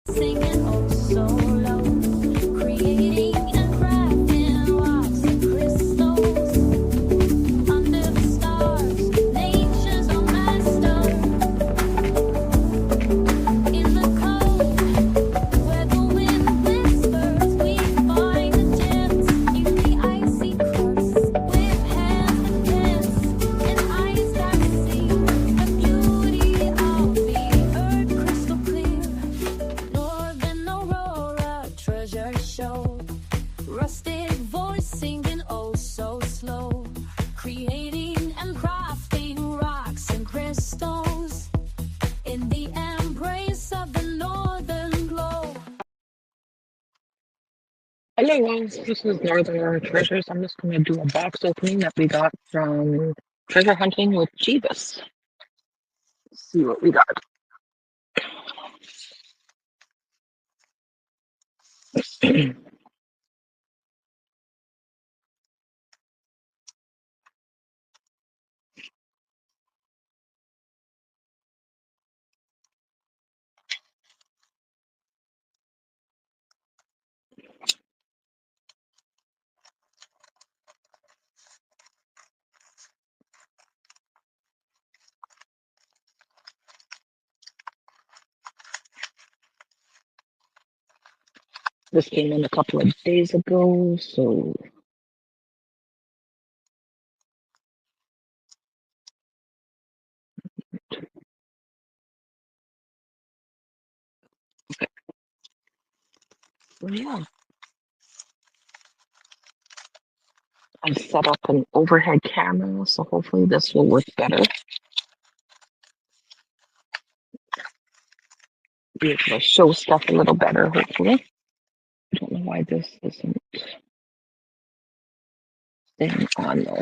Singing oh so low, creating and crafting rocks and crystals under the stars. Nature's a master in the cold, where the wind whispers. We find the gems in the icy crust, with hands that dance and eyes that see the beauty of the earth, crystal clear. Northern aurora, treasure show. Rusted voice singing oh so slow. Creating and crafting rocks and crystals in the embrace of the northern glow. Hello guys, this is Northern Aurora Treasures. I'm just going to do a box opening that we got from Treasure Hunting with Jeebus. Let's see what we got. This came in a couple of days ago, so yeah. I set up an overhead camera, so hopefully this will work better. Be able to show stuff a little better, hopefully. I don't know why this isn't staying on though.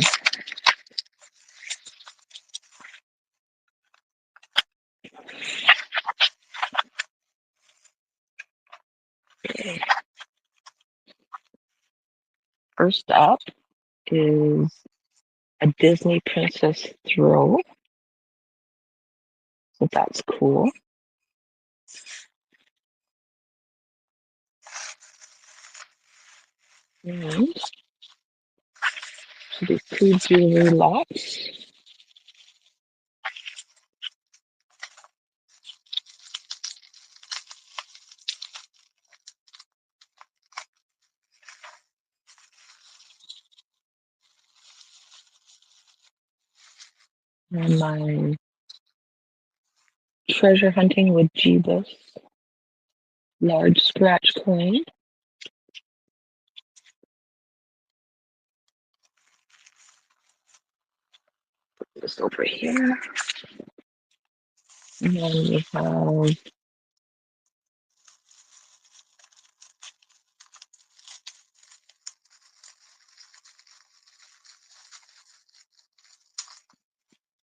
Okay. First up is a Disney Princess throw. So that's cool. And should be two jewelry lots. And my Treasure Hunting with Jeebus large scratch coin. Put this over here. And then we have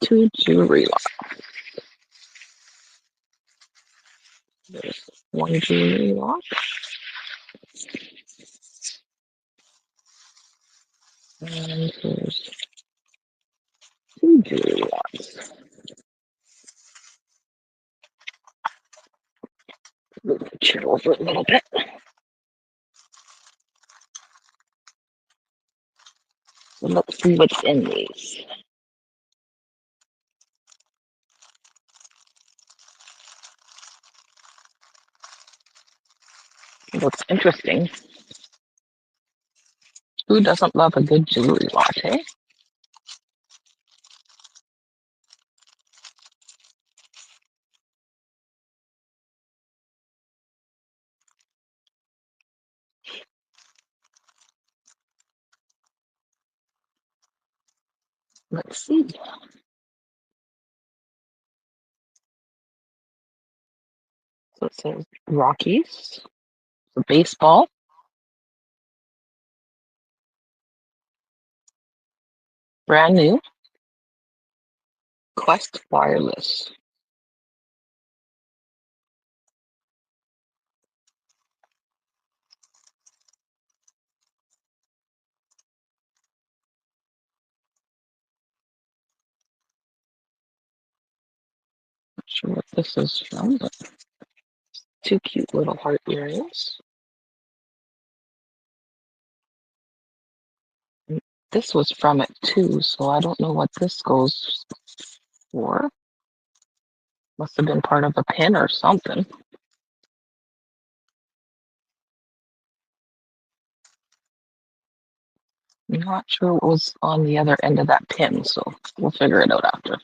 two jewelry lots. There's one jewelry lot. And there's two jewelry lots. Move the chair over a little bit. So let's see what's in these. It looks interesting. Who doesn't love a good jewelry lot, eh? Let's see. So it says Rockies, the baseball, brand new, Quest Wireless. Not sure what this is from, but two cute little heart earrings. And this was from it too, so I don't know what this goes for. Must have been part of a pin or something. I'm not sure what was on the other end of that pin, so we'll figure it out after.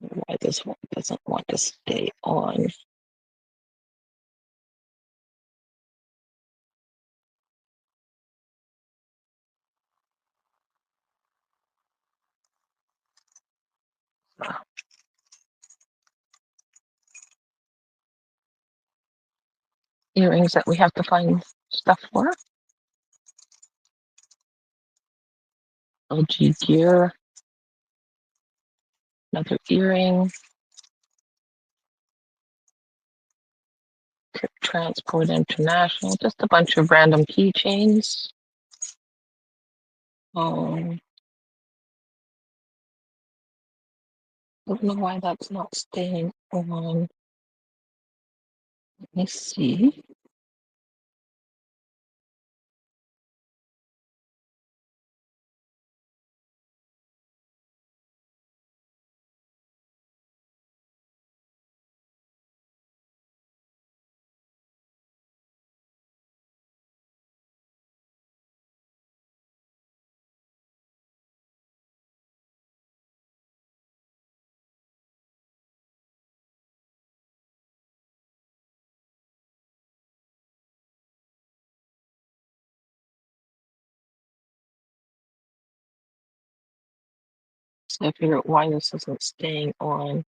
Why this one doesn't want to stay on. Earrings that we have to find stuff for. LG gear, another earring, Tip Transport International, just a bunch of random keychains. Don't know why that's not staying on. Let me see. So I figure out why this isn't staying on.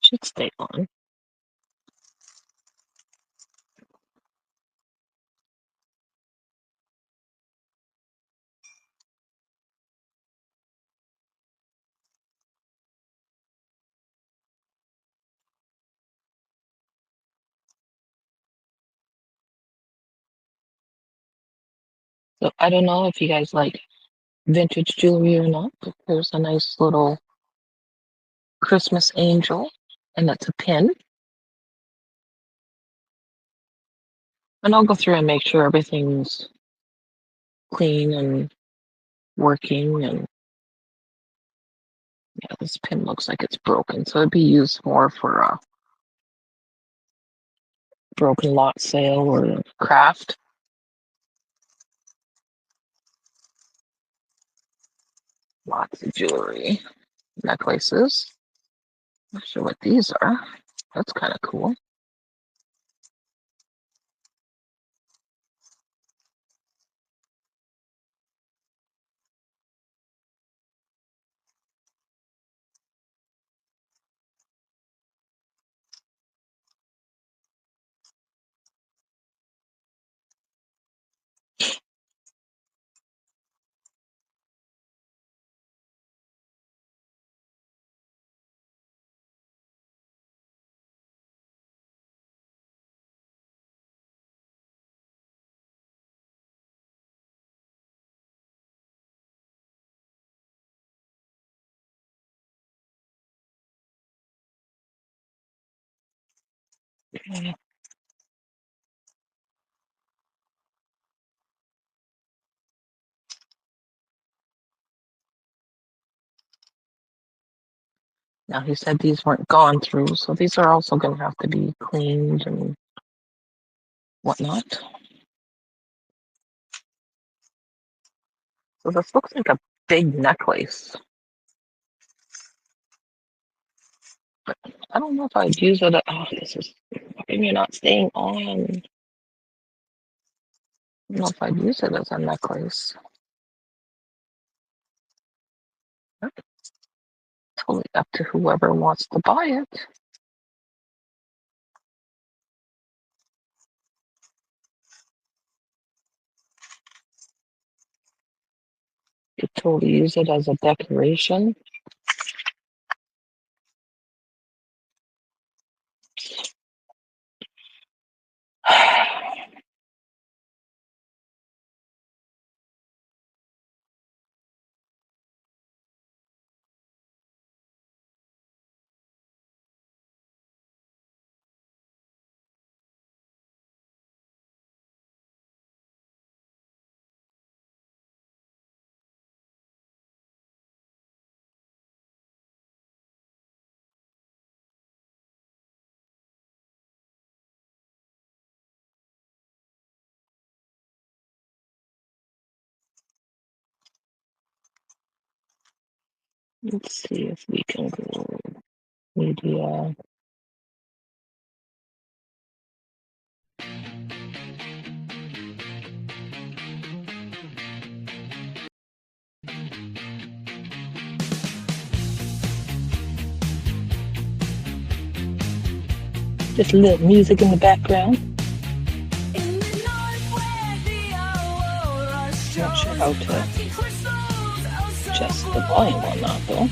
Should stay on. So I don't know if you guys like vintage jewelry or not, but there's a nice little Christmas angel, and that's a pin. And I'll go through and make sure everything's clean and working. And yeah, this pin looks like it's broken, so it'd be used more for a broken lot sale or craft. Lots of jewelry, necklaces. Not sure what these are. That's kind of cool. Okay. Now he said these weren't gone through, so these are also going to have to be cleaned and whatnot. So this looks like a big necklace. But I don't know if I'd use it. Oh, this is fucking you're not staying on. I don't know if I'd use it as a necklace. That's totally up to whoever wants to buy it. You could totally use it as a decoration. Let's see if we can go media. Just a little music in the background. Not sure how to adjust the volume on that though.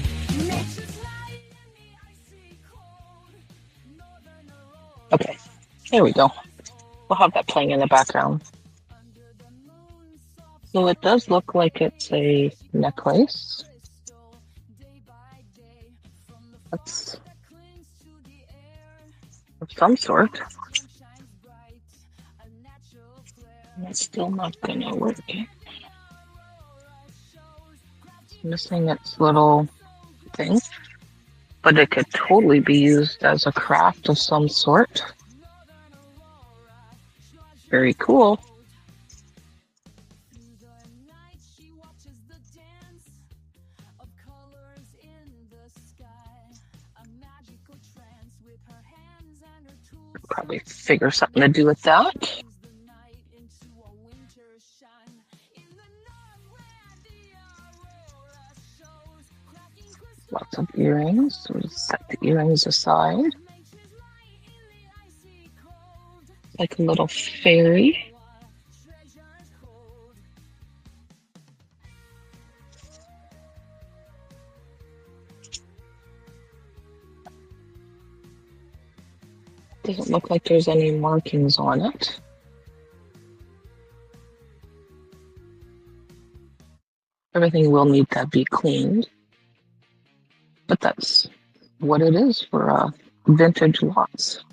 Okay, there we go. We'll have that playing in the background. So it does look like it's a necklace. That's of some sort. It's still not gonna work. It's missing its little thing, but it could totally be used as a craft of some sort. Very cool. Probably figure something to do with that. Lots of earrings. So we'll just set the earrings aside. Like a little fairy. Doesn't look like there's any markings on it. Everything will need to be cleaned. But that's what it is for vintage lots.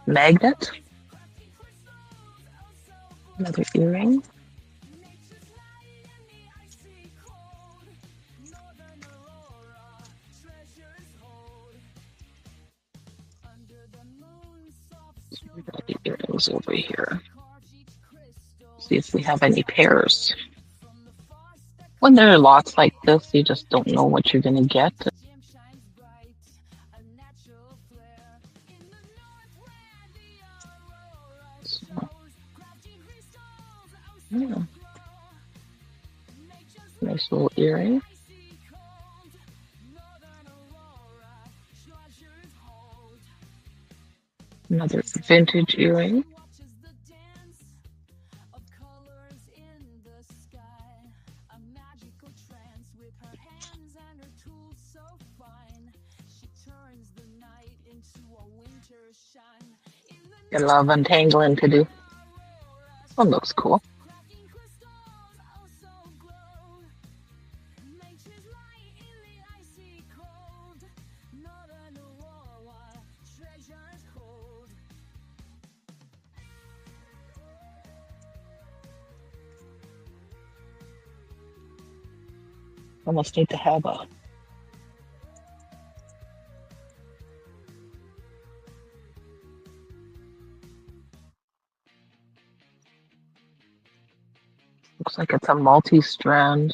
Magnet. Another earring. We got the earrings over here. See if we have any pairs. When there are lots like this, you just don't know what you're going to get. So, yeah. Nice little earring. Another vintage earring. Got a lot of untangling to do. This one looks cool. Almost need to have a looks like it's a multi-strand.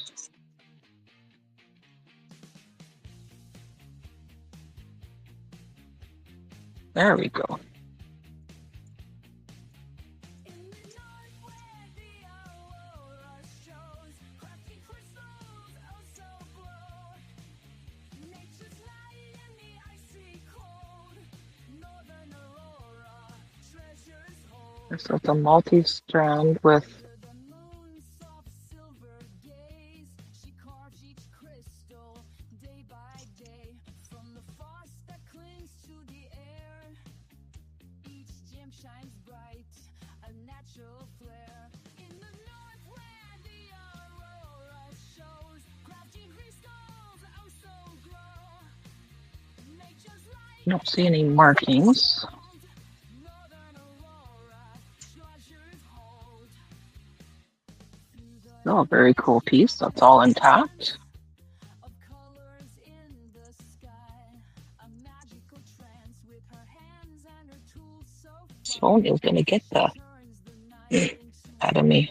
There we go. So it's a multi-strand with I don't see any markings. Oh, very cool piece. That's all intact. This phone is gonna get the out of me.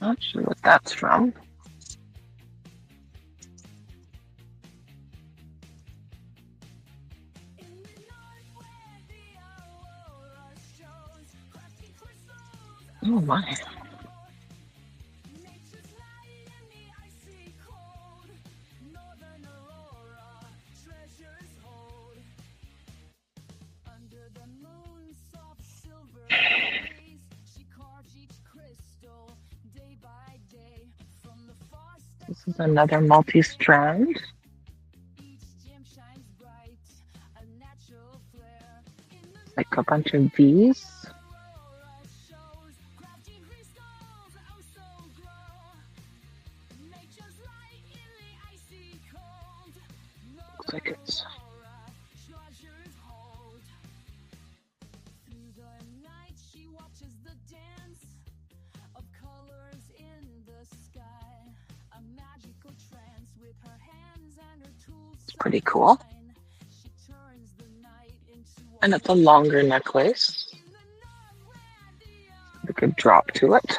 Not sure what that's from. Oh my. This is another multi-strand. Like a bunch of V's. Looks like it's pretty cool. And it's a longer necklace. We could drop to it.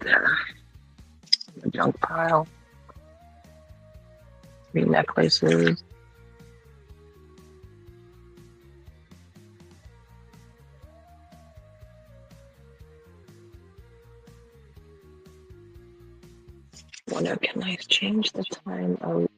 There. The junk pile. 3 necklaces. Wonder, can I change the time out?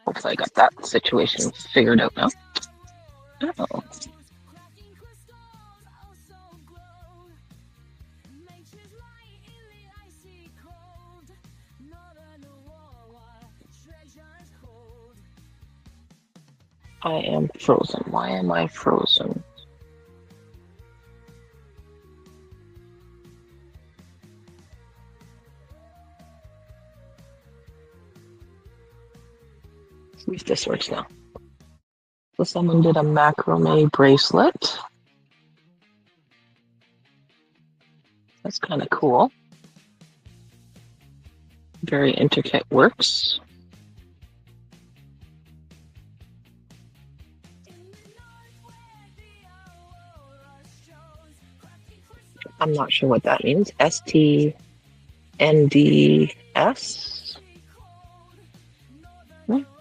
Hopefully I got that situation figured out now. Oh. I am frozen. Why am I frozen? See if this works now. So someone did a macrame bracelet. That's kind of cool. Very intricate works. I'm not sure what that means. Stainds.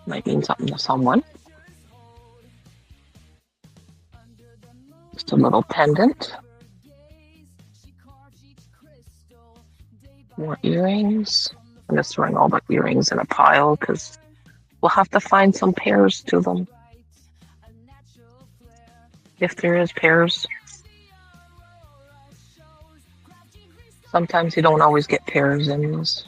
Might mean something to someone. Just a little pendant. More earrings. I'm just throwing all the earrings in a pile because We'll have to find some pairs to them. If there is pairs. Sometimes you don't always get pairs in this.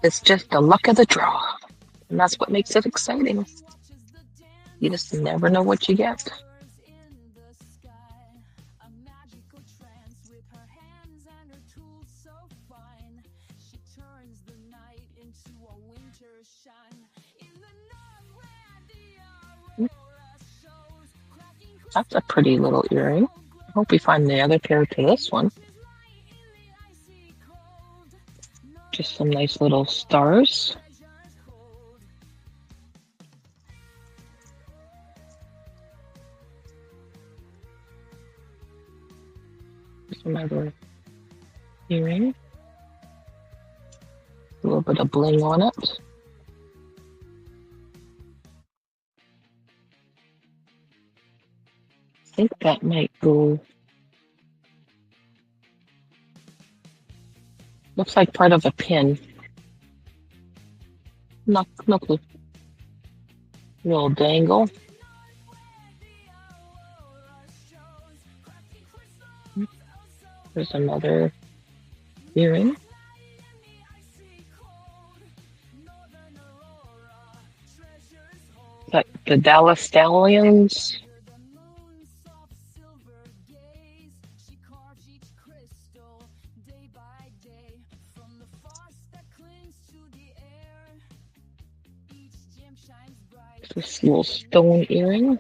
It's just the luck of the draw. And that's what makes it exciting. You just never know what you get. That's a pretty little earring. I hope we find the other pair to this one. Just some nice little stars. There's another earring. A little bit of bling on it. I think that might go. Looks like part of a pin. No clue. Little dangle. There's another earring. That the Dallas Stallions. This little stone earring.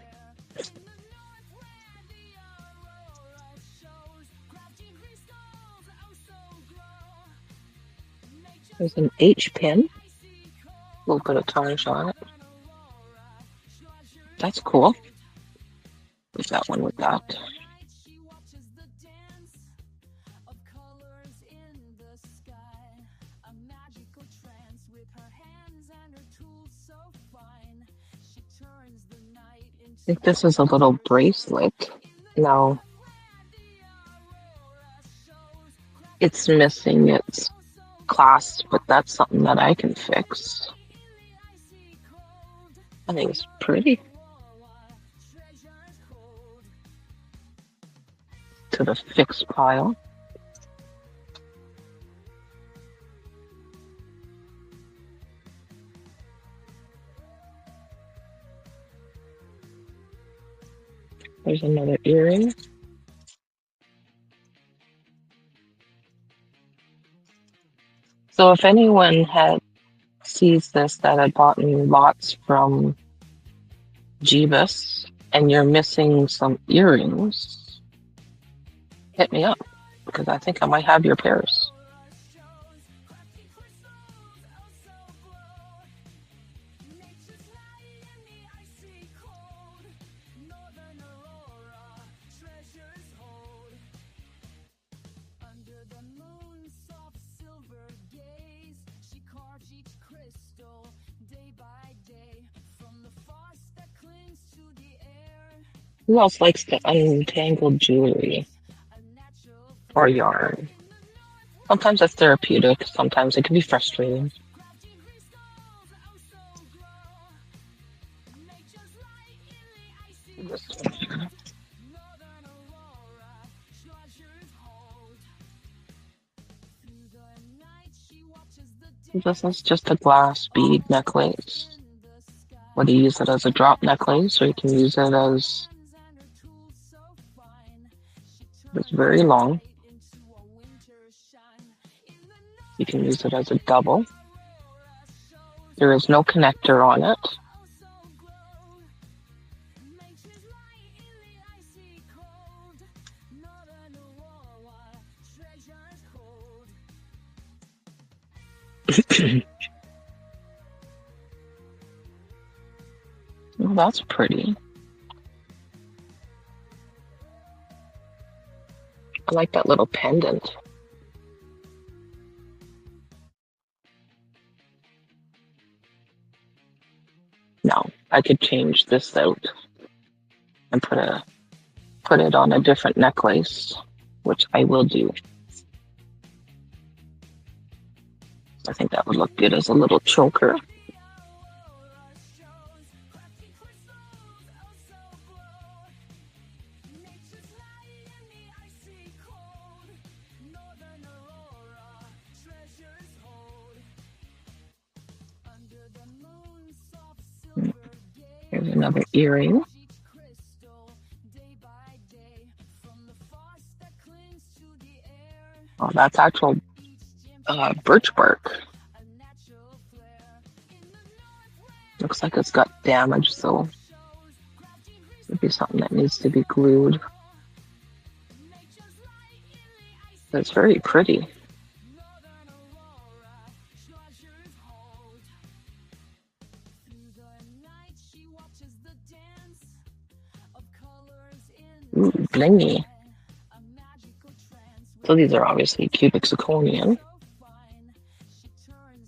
There's an H pin. A little bit of tarnish on it. That's cool. Put that one with that. I think this is a little bracelet. Now, it's missing its clasp, but that's something that I can fix. I think it's pretty. To the fixed pile. There's another earring. So if anyone sees this that had bought me lots from Jeebus and you're missing some earrings, hit me up because I think I might have your pairs. Who else likes to untangle jewelry or yarn? Sometimes it's therapeutic, sometimes it can be frustrating. This one here. This is just a glass bead necklace. Whether you use it as a drop necklace or you can use it as. It's very long. You can use it as a double. There is no connector on it. Oh, that's pretty. I like that little pendant. Now, I could change this out and put it on a different necklace, which I will do. I think that would look good as a little choker. Here's another earring. Oh, that's actual birch bark. Looks like it's got damage, so it'd be something that needs to be glued. But it's very pretty. Ooh, blingy. So these are obviously cubic zirconian.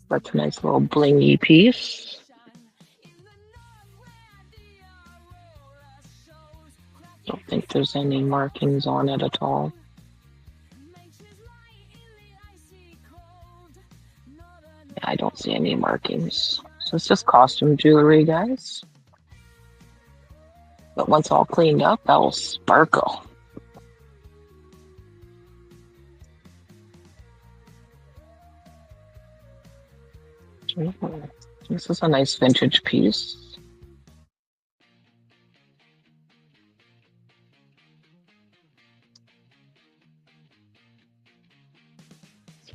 That's a nice little blingy piece. Don't think there's any markings on it at all. Yeah, I don't see any markings. So it's just costume jewelry, guys. But once all cleaned up, that will sparkle. This is a nice vintage piece.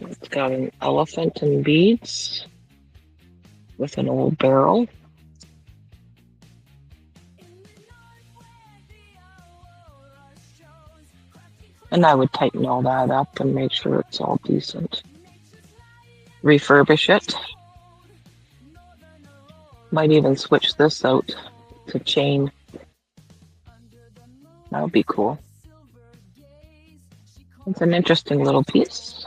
It's got an elephant and beads with an old barrel. And I would tighten all that up and make sure it's all decent. Refurbish it. Might even switch this out to chain. That would be cool. It's an interesting little piece.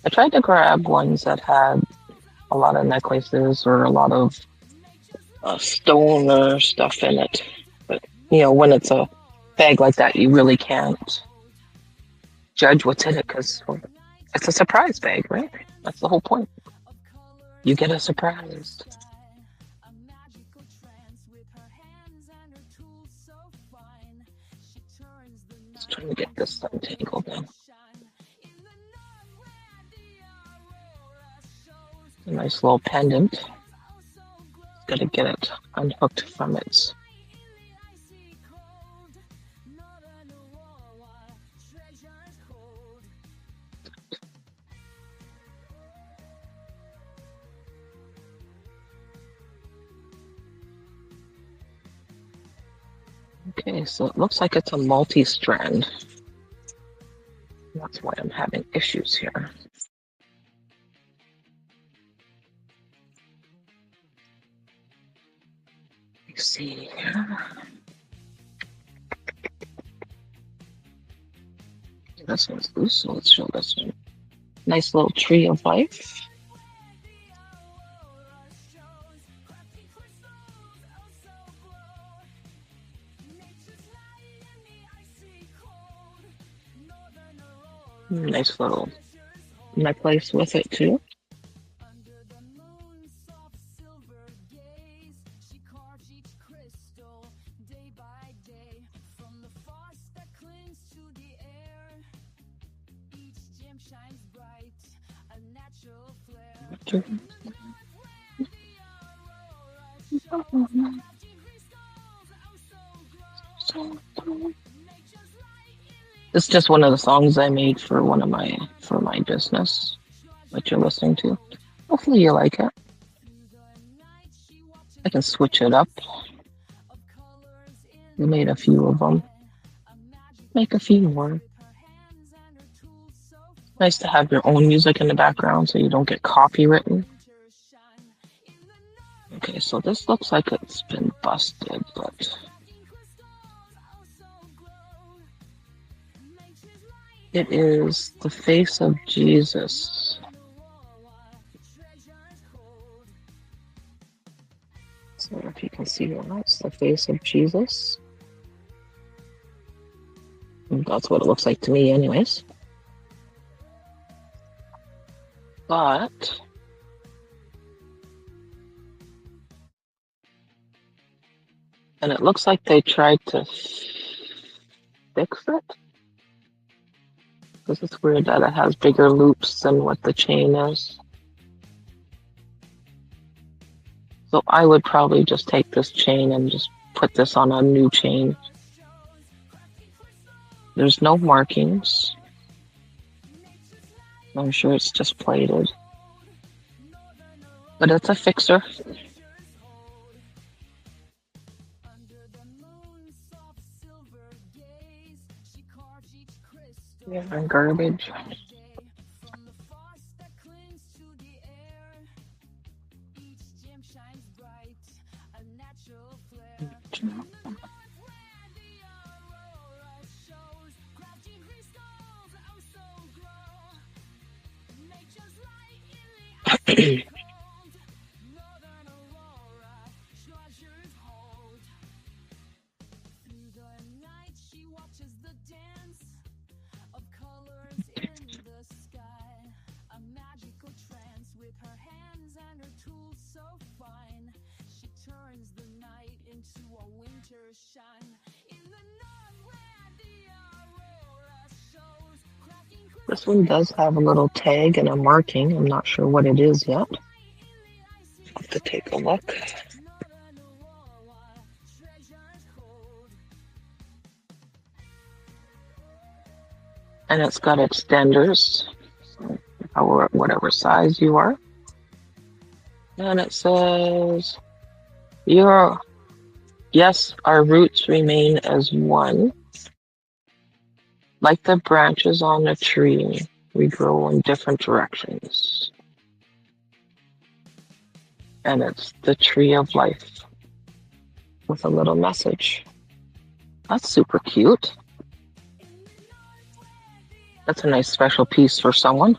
I tried to grab ones that had a lot of necklaces or a lot of stone or stuff in it. But, you know, when it's a bag like that, you really can't judge what's in it because it's a surprise bag, right? That's the whole point. You get a surprise. Just trying to get this untangled now. A nice little pendant. Gotta get it unhooked from its. Okay, so it looks like it's a multi-strand. That's why I'm having issues here. Let's see here. This one's loose, so let's show this one. Nice little tree of life. Nice little necklace with it too. It's just one of the songs I made for my business that you're listening to. Hopefully you like it. I can switch it up. We made a few of them. Make a few more. Nice to have your own music in the background so you don't get copywritten. Okay, so this looks like it's been busted, but it is the face of Jesus. So if you can see that, it's the face of Jesus. And that's what it looks like to me, anyways. But and it looks like they tried to fix it. Because it's weird that it has bigger loops than what the chain is. So I would probably just take this chain and just put this on a new chain. There's no markings. I'm sure it's just plated. But it's a fixer. Yeah, and garbage. This one does have a little tag and a marking. I'm not sure what it is yet. Have to take a look. And it's got extenders, so whatever size you are. And it says, yes, our roots remain as one. Like the branches on a tree, we grow in different directions. And it's the tree of life with a little message. That's super cute. That's a nice special piece for someone.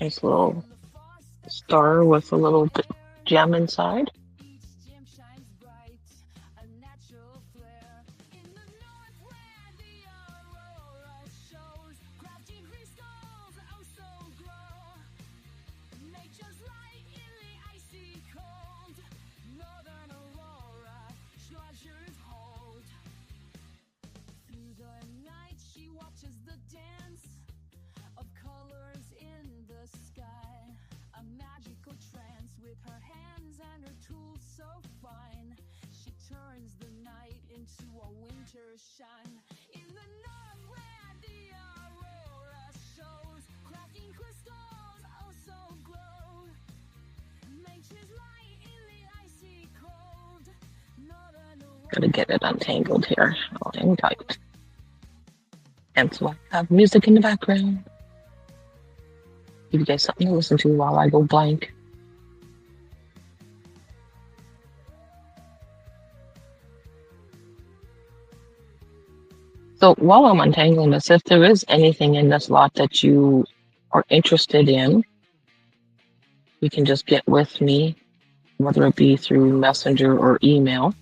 Nice little star with a little gem inside. Gotta get it untangled here. Oh, hang tight. And so I have music in the background. Give you guys something to listen to while I go blank. So while I'm untangling this, if there is anything in this lot that you are interested in, you can just get with me, whether it be through Messenger or email.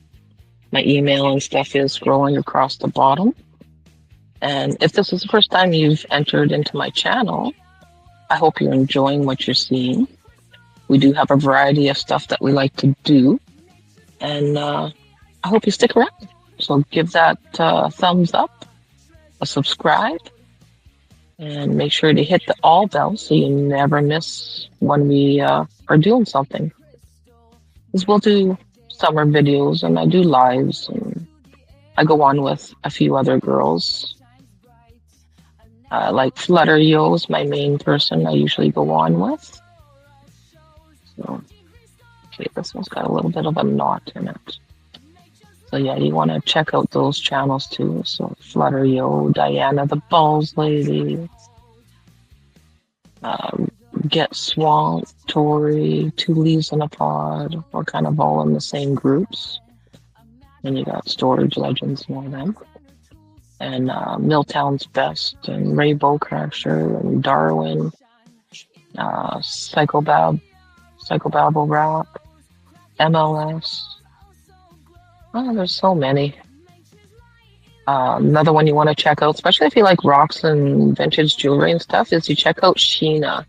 My email and stuff is scrolling across the bottom. And if this is the first time you've entered into my channel, I hope you're enjoying what you're seeing. We do have a variety of stuff that we like to do. And I hope you stick around. So give that thumbs up, a subscribe, and make sure to hit the all bell so you never miss when we are doing something. Because we'll do summer videos and I do lives and I go on with a few other girls. Like Flutter Yo is my main person I usually go on with. So, okay, this one's got a little bit of a knot in it. So yeah, you want to check out those channels too. So Flutter Yo, Diana the Balls Lady, Get Swamp, Tory, Two Leaves in a Pod. We're kind of all in the same groups. And you got Storage Legends and all them. And Milltown's Best and Rainbow Crasher and Darwin, Psychobabble Rap, MLS. Oh, there's so many. Another one you want to check out, especially if you like rocks and vintage jewelry and stuff, is you check out Sheena.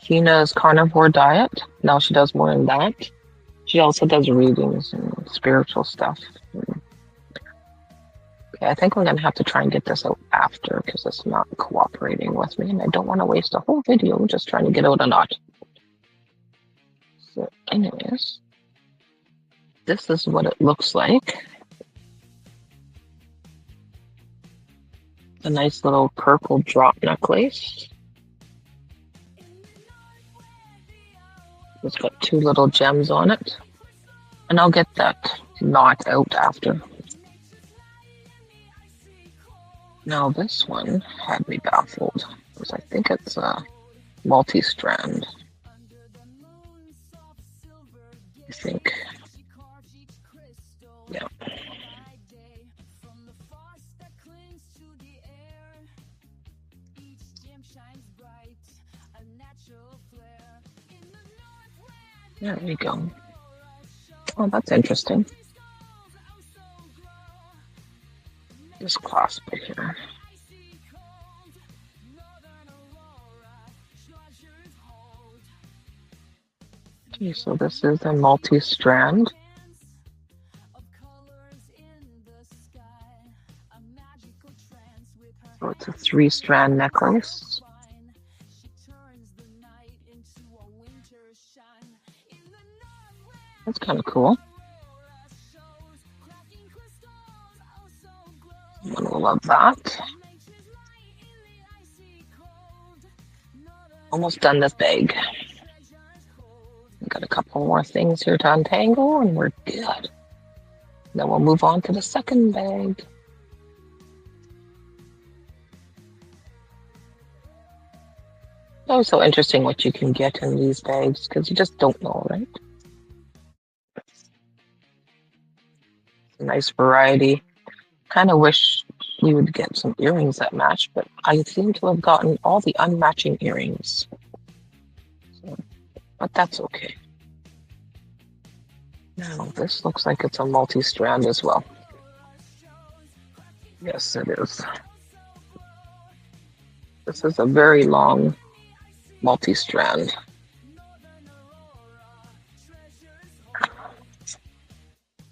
Sheena's Carnivore Diet. Now she does more than that. She also does readings and spiritual stuff. Okay, I think we're going to have to try and get this out after because it's not cooperating with me, and I don't want to waste a whole video just trying to get out a knot. So anyways, this is what it looks like. A nice little purple drop necklace. It's got two little gems on it. And I'll get that knot out after. Now this one had me baffled because I think it's a multi-strand. I think. Yeah. There we go. Oh, that's interesting. This clasp right here. Okay, so this is a multi-strand. So it's a 3-strand necklace. That's kind of cool. Someone will love that. Almost done this bag. We've got a couple more things here to untangle and we're good. Then we'll move on to the second bag. It's always so interesting what you can get in these bags because you just don't know, right? It's a nice variety. Kind of wish we would get some earrings that match, but I seem to have gotten all the unmatching earrings. So, but that's okay. Now, this looks like it's a multi-strand as well. Yes, it is. This is a very long multi-strand.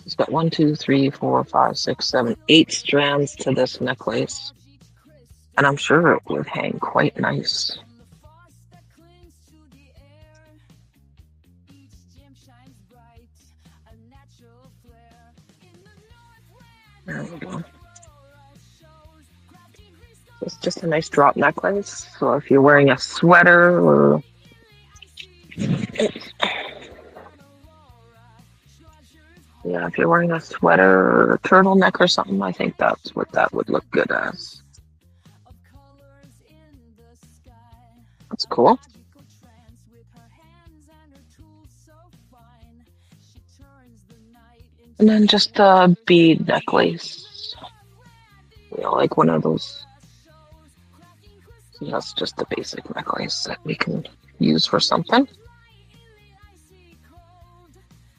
It's got 1, 2, 3, 4, 5, 6, 7, 8 strands to this necklace. And I'm sure it would hang quite nice. There we go. It's just a nice drop necklace. So if you're wearing a sweater or yeah, if you're wearing a sweater or a turtleneck or something, I think that's what that would look good as. That's cool. And then just a bead necklace. You know, like one of those. So that's just a basic necklace that we can use for something.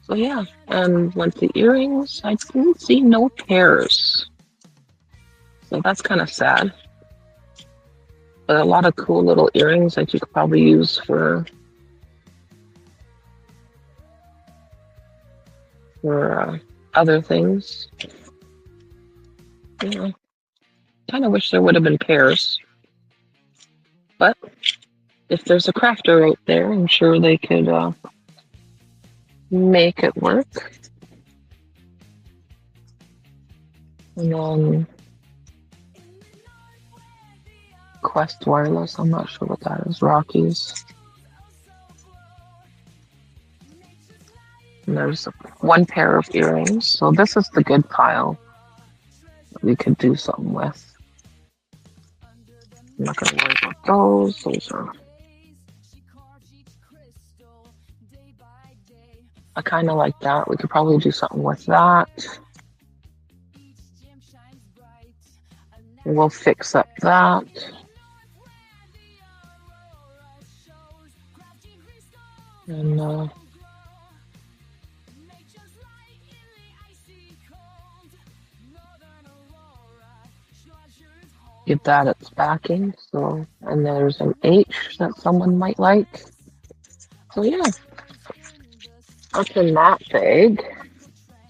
So yeah, and with the earrings, I didn't see no pairs. So that's kind of sad. But a lot of cool little earrings that you could probably use for other things. You know, kind of wish there would have been pairs. But if there's a crafter out there, I'm sure they could make it work. And then Quest Wireless, I'm not sure what that is. Rockies. And there's one pair of earrings. So this is the good pile that we could do something with. I'm not going to worry about those. Those are. I kind of like that. We could probably do something with that. We'll fix up that. And give that its backing. So, and there's an H that someone might like. So yeah, that's in that bag.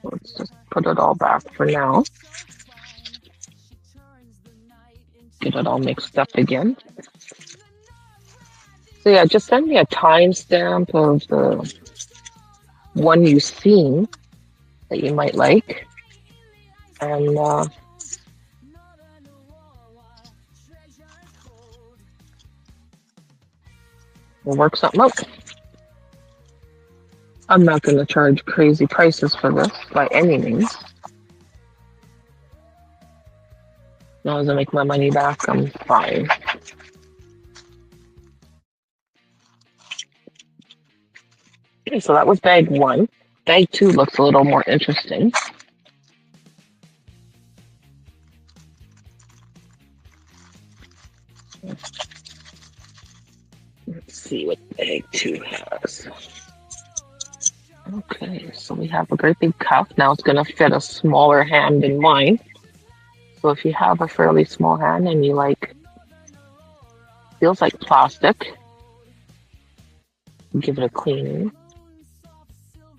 Let's just put it all back for now. Get it all mixed up again. So yeah, just send me a timestamp of the one you've seen that you might like, and we'll work something out. I'm not going to charge crazy prices for this by any means. As long as I make my money back, I'm fine. Okay, so that was bag one. Bag two looks a little more interesting. Let's see what bag two has. Okay, so we have a great big cuff. Now it's going to fit a smaller hand than mine. So if you have a fairly small hand and you like, feels like plastic, give it a cleaning.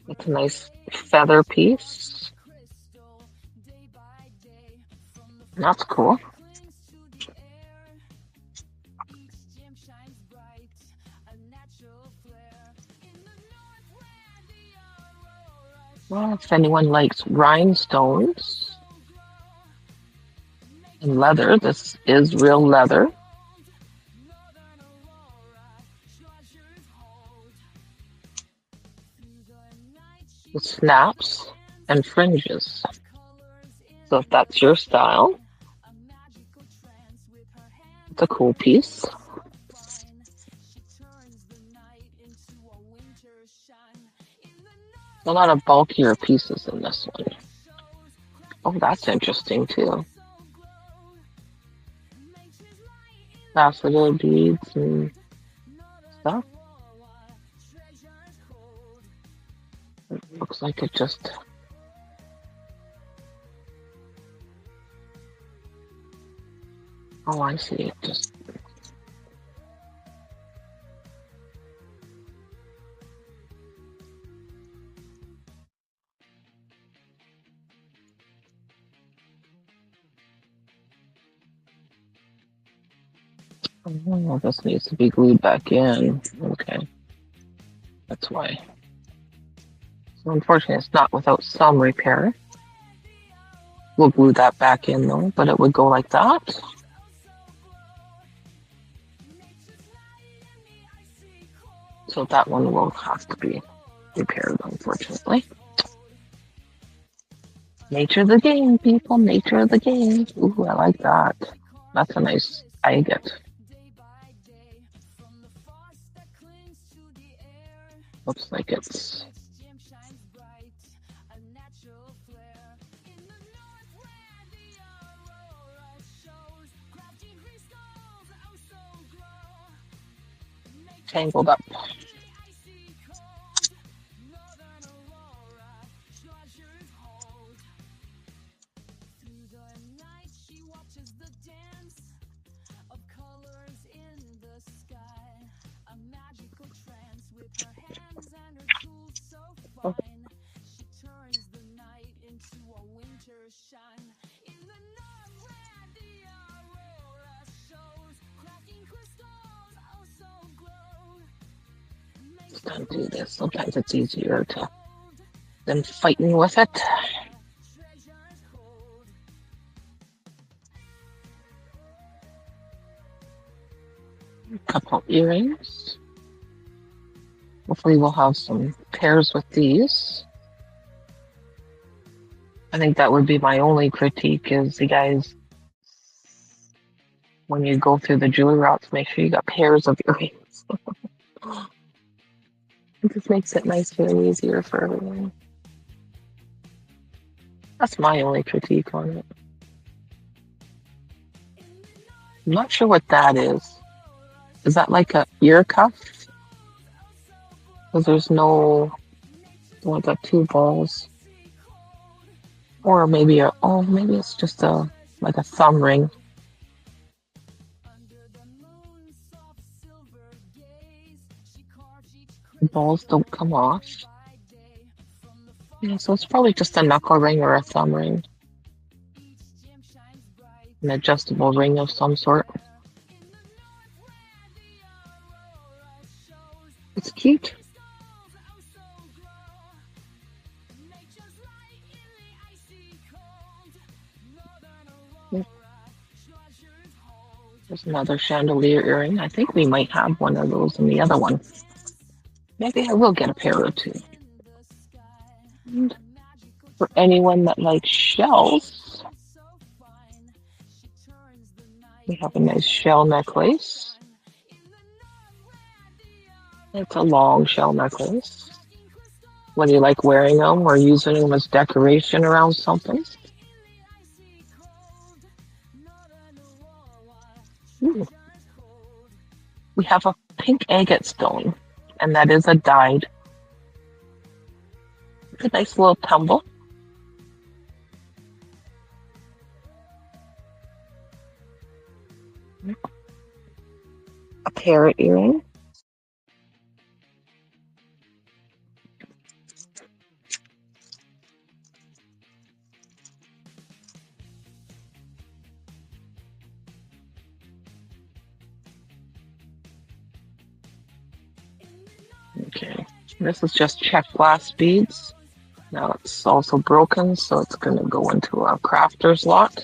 It's a nice feather piece. That's cool. Well, if anyone likes rhinestones and leather, this is real leather. With snaps and fringes. So if that's your style, it's a cool piece. A lot of bulkier pieces in this one. Oh, that's interesting too. Faceted beads and stuff. It looks like it just... Oh, I see. It just... Oh, this needs to be glued back in. Okay. That's why. So unfortunately, it's not without some repair. We'll glue that back in though, but it would go like that. So that one will have to be repaired, unfortunately. Nature of the game, people. Nature of the game. Ooh, I like that. That's a nice agate. Looks like it's... tangled up. Oh. Just gotta do this. Sometimes it's easier than fighting with it. A couple earrings. Hopefully we'll have some pairs with these. I think that would be my only critique is you guys when you go through the jewelry routes, make sure you got pairs of earrings. It just makes it nicer and easier for everyone. That's my only critique on it. I'm not sure what that is. Is that like a ear cuff? Because there's no, well, got two balls. Or maybe maybe it's just like a thumb ring. The balls don't come off. Yeah, so it's probably just a knuckle ring or a thumb ring. An adjustable ring of some sort. It's cute. There's another chandelier earring. I think we might have one of those in the other one. Maybe I will get a pair or two. And for anyone that likes shells, we have a nice shell necklace. It's a long shell necklace. Whether you like wearing them or using them as decoration around something. Ooh. We have a pink agate stone, and that is a dyed. It's a nice little tumble. A parrot earring. Okay, this is just check glass beads. Now it's also broken, so it's going to go into a crafter's lot.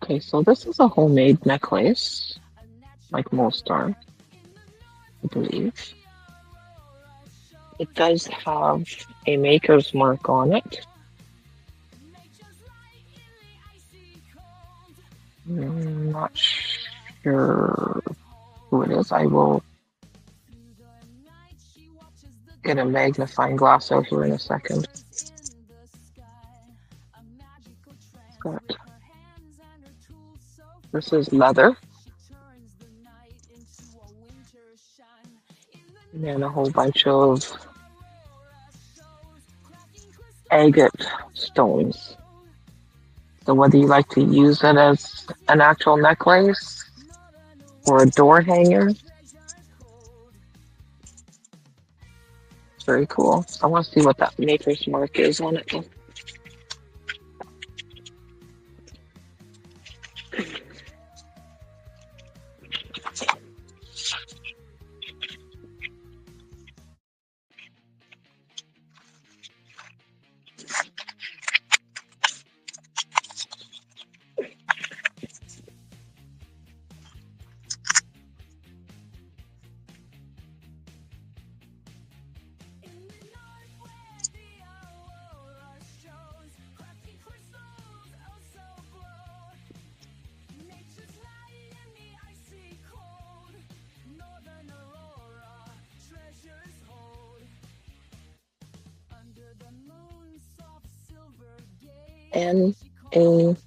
Okay, so this is a homemade necklace, like most are, I believe. It does have a maker's mark on it. I'm not sure who it is. I will get a magnifying glass out here in a second. This is leather. And then a whole bunch of agate stones. So whether you like to use it as an actual necklace or a door hanger, it's very cool. I want to see what that maker's mark is on it. N-A-T.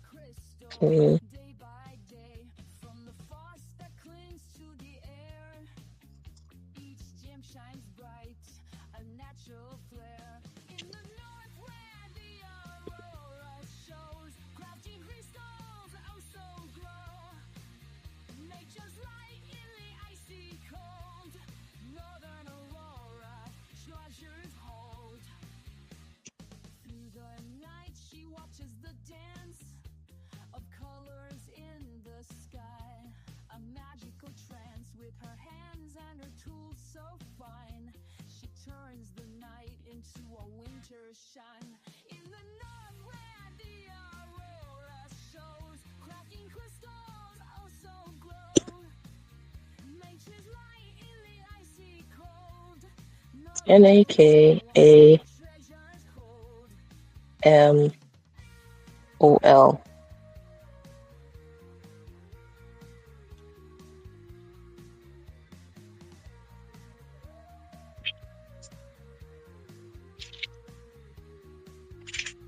NAKAMOL.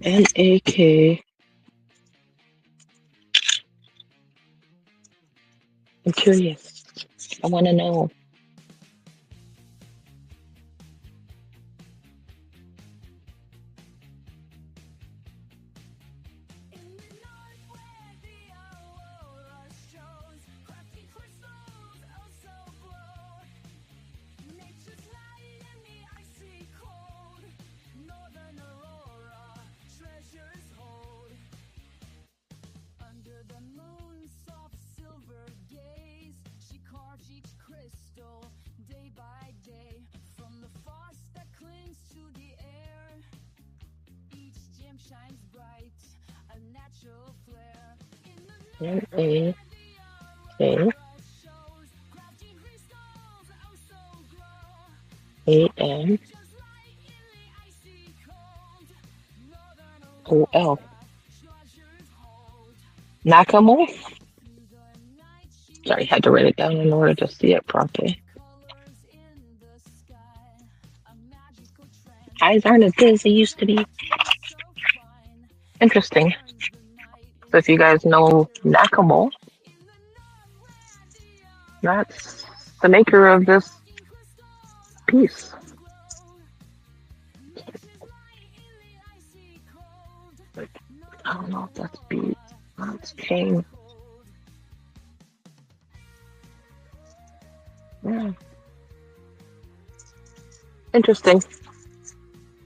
NAK. I'm curious. I want to know. NAK. AMOL. Nakamo? Sorry, had to write it down in order to see it properly. Eyes aren't as good as they used to be. Interesting. So if you guys know Nakamo, that's the maker of this piece. I don't know if that's beads. That's chain. Yeah. Interesting.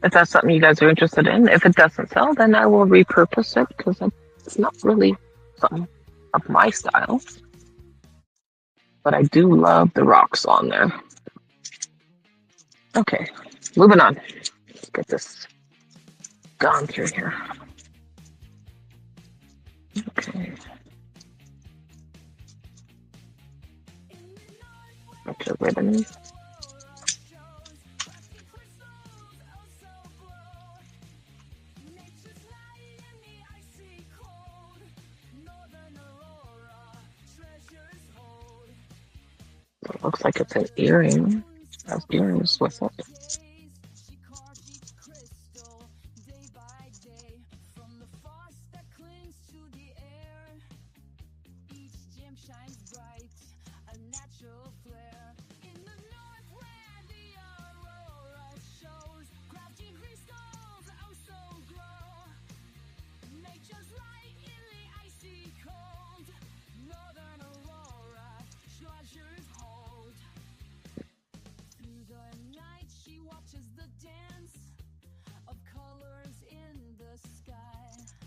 If that's something you guys are interested in. If it doesn't sell, then I will repurpose it because it's not really something of my style. But I do love the rocks on there. Okay, moving on. Let's get this gone through here. Okay. Bunch of ribbon. It looks like it's an earring. Has earrings with it.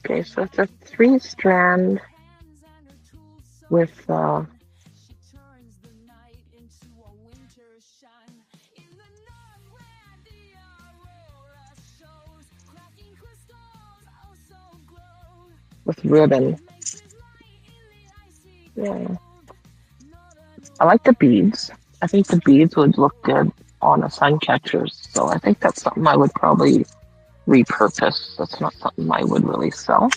Okay, so it's a 3-strand with ribbon. Yeah. I like the beads. I think the beads would look good on a sun catcher, so I think that's something I would probably repurpose. That's not something I would really sell.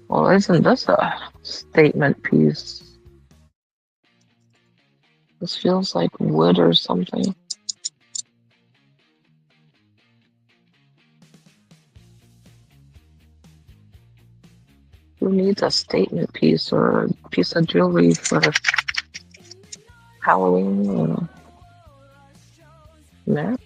Well, isn't this a statement piece? This feels like wood or something. Who needs a statement piece or a piece of jewelry for Halloween or that?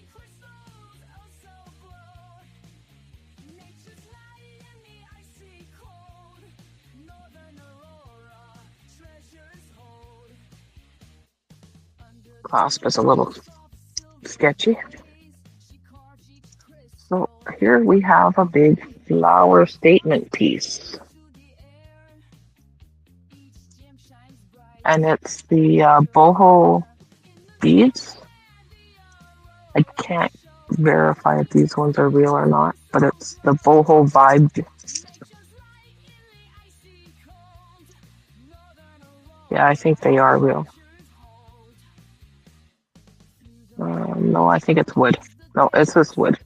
Clasp is a little sketchy. So here we have a big flower statement piece. And it's the boho beads. I can't verify if these ones are real or not, but it's the boho vibe. Yeah, I think they are real. No, I think it's wood. No, it's just wood.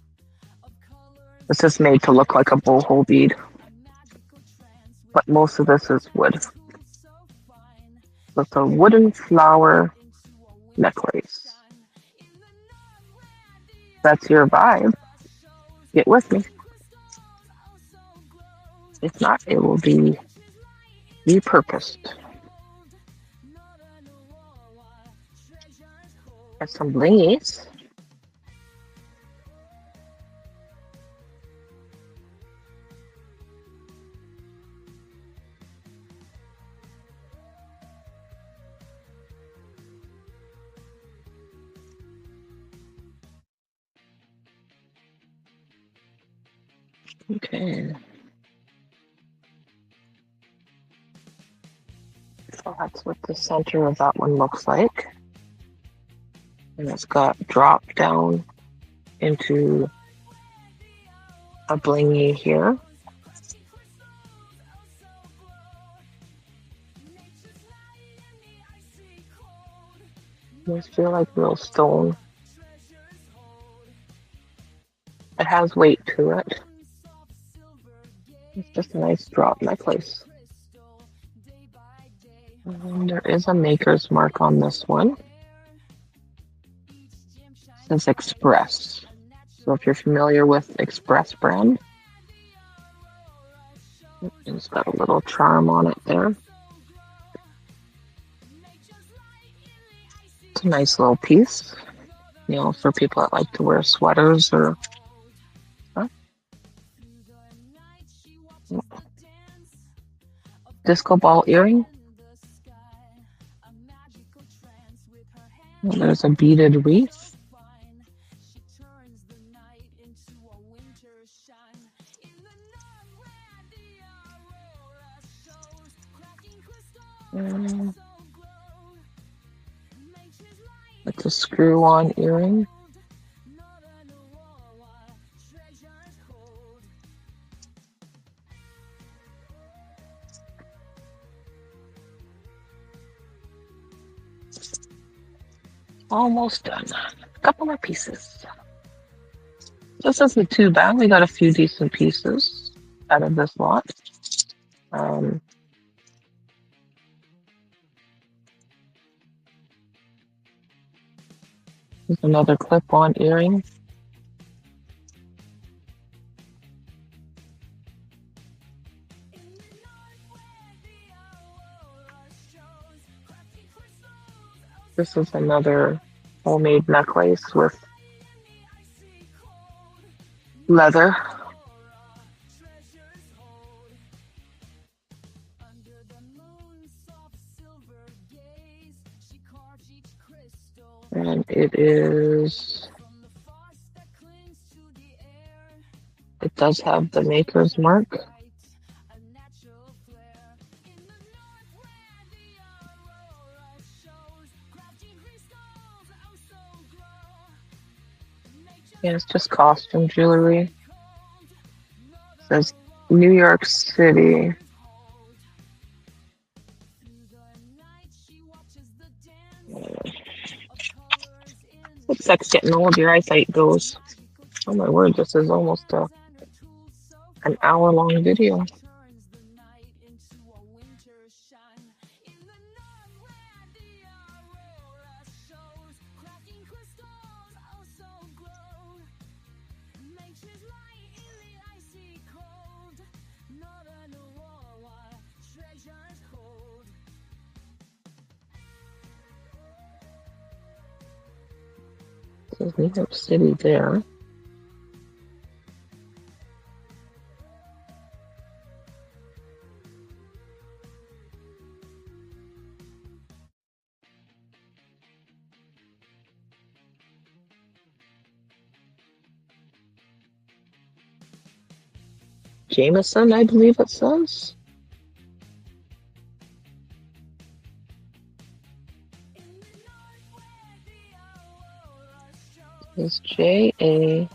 It's just made to look like a boho bead, but most of this is wood. So it's a wooden flower necklace. That's your vibe. Get with me. If not, it will be repurposed. Got some blingies. Okay. So that's what the center of that one looks like. And it's got drop down into a blingy here. These feel like real stone. It has weight to it. It's just a nice drop necklace. And there is a maker's mark on this one. It says Express. So if you're familiar with Express brand, it's got a little charm on it there. It's a nice little piece, you know, for people that like to wear sweaters or disco ball earring. And there's a beaded wreath. It's a screw-on earring. Almost done. A couple more pieces. This isn't too bad. We got a few decent pieces out of this lot. There's another clip-on earring. This is another homemade necklace with leather. And it does have the maker's mark. Yeah, it's just costume jewelry. It says New York City. Looks like getting old, your eyesight goes. Oh my word, this is almost an hour-long video. This is New York City there. Jameson, I believe it says. It's J-A.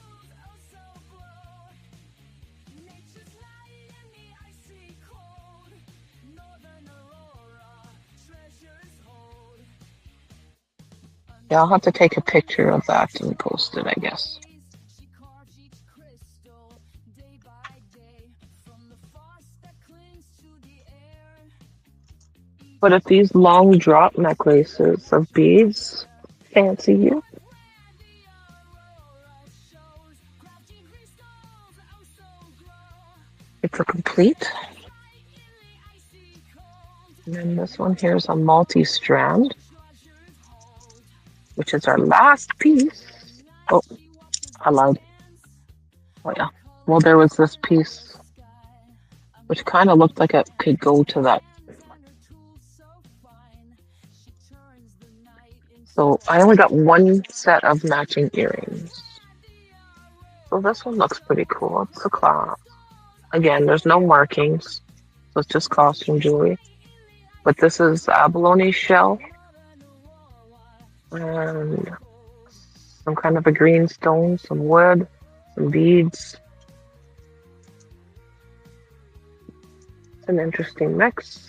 Yeah, I'll have to take a picture of that and post it, I guess. But if these long drop necklaces of beads fancy you, it's a complete. And then this one here is a multi-strand, which is our last piece. Oh, I lied. Oh yeah. Well, there was this piece which kind of looked like it could go to that. So I only got one set of matching earrings. So this one looks pretty cool. It's a clasp. Again, there's no markings, so it's just costume jewelry. But this is abalone shell and some kind of a green stone, some wood, some beads. It's an interesting mix.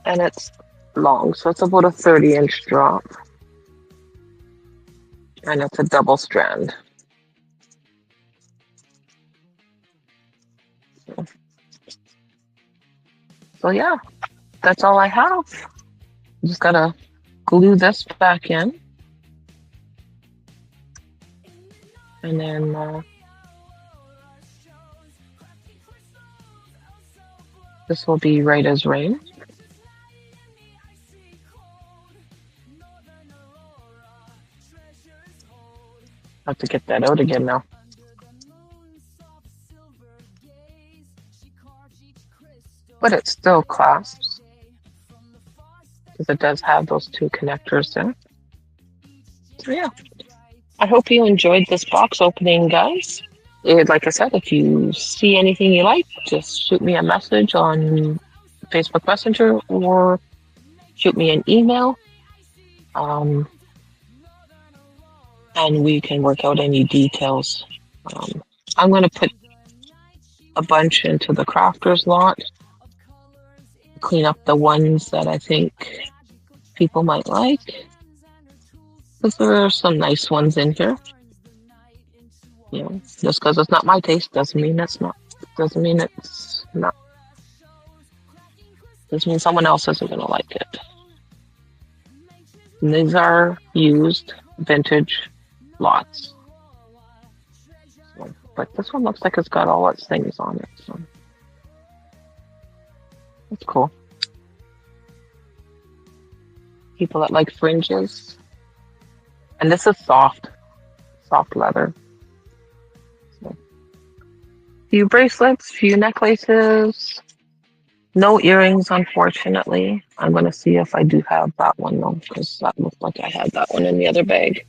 And it's long, so it's about a 30-inch drop. And it's a double strand. So yeah, that's all I have. Just gotta glue this back in. And then this will be right as rain. Have to get that out again now. But it still clasps because it does have those two connectors there. So yeah, I hope you enjoyed this box opening, guys. Like I said, if you see anything you like, just shoot me a message on Facebook Messenger or shoot me an email. And we can work out any details. I'm going to put a bunch into the crafters lot, clean up the ones that I think people might like, because there are some nice ones in here. You know, just because it's not my taste doesn't mean it's not. Doesn't mean it's not. Doesn't mean someone else isn't going to like it. And these are used vintage lots. So, but this one looks like it's got all its things on it. So that's cool. People that like fringes. And this is soft leather. So, few bracelets, few necklaces. No earrings, unfortunately. I'm going to see if I do have that one, though, because that looked like I had that one in the other bag.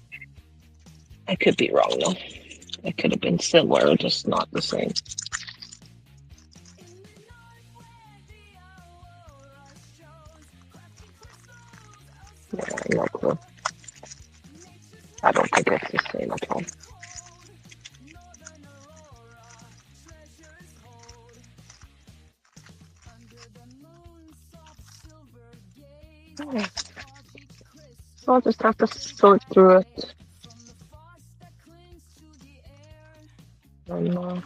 I could be wrong, though. It could have been similar, just not the same. Yeah, no clue. I don't think it's the same at all. So I'll just have to sort through it. And,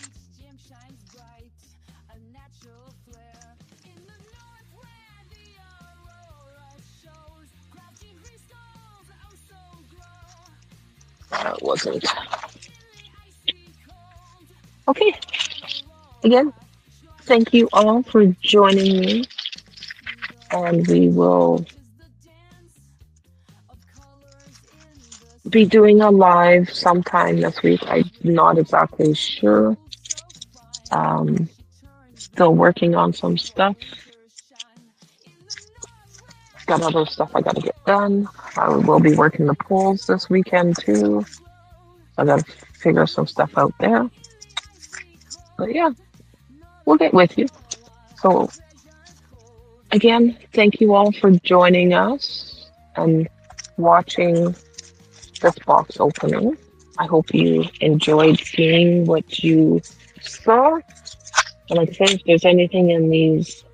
it wasn't. Okay. Again, thank you all for joining me. And we will be doing a live sometime this week. I'm not exactly sure. Still working on some stuff. Got other stuff I gotta get done. I will be working the polls this weekend too. I gotta figure some stuff out there. But yeah, we'll get with you. So again, thank you all for joining us and watching this box opening. I hope you enjoyed seeing what you saw. And like I said, if there's anything in these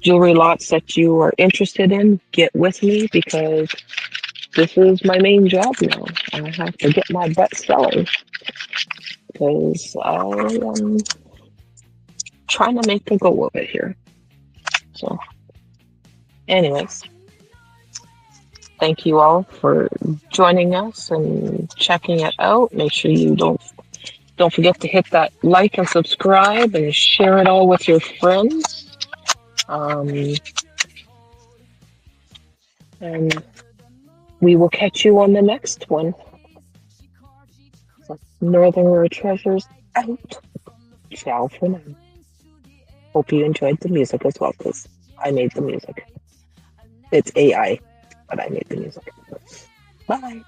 jewelry lots that you are interested in, get with me because this is my main job now. I have to get my butt selling because I am trying to make a go of it here. So, anyways, thank you all for joining us and checking it out. Make sure you don't forget to hit that like and subscribe and share it all with your friends. And we will catch you on the next one. Northern Rare Treasures out. Ciao for now. Hope you enjoyed the music as well, because I made the music. It's AI, but I made the music. Bye.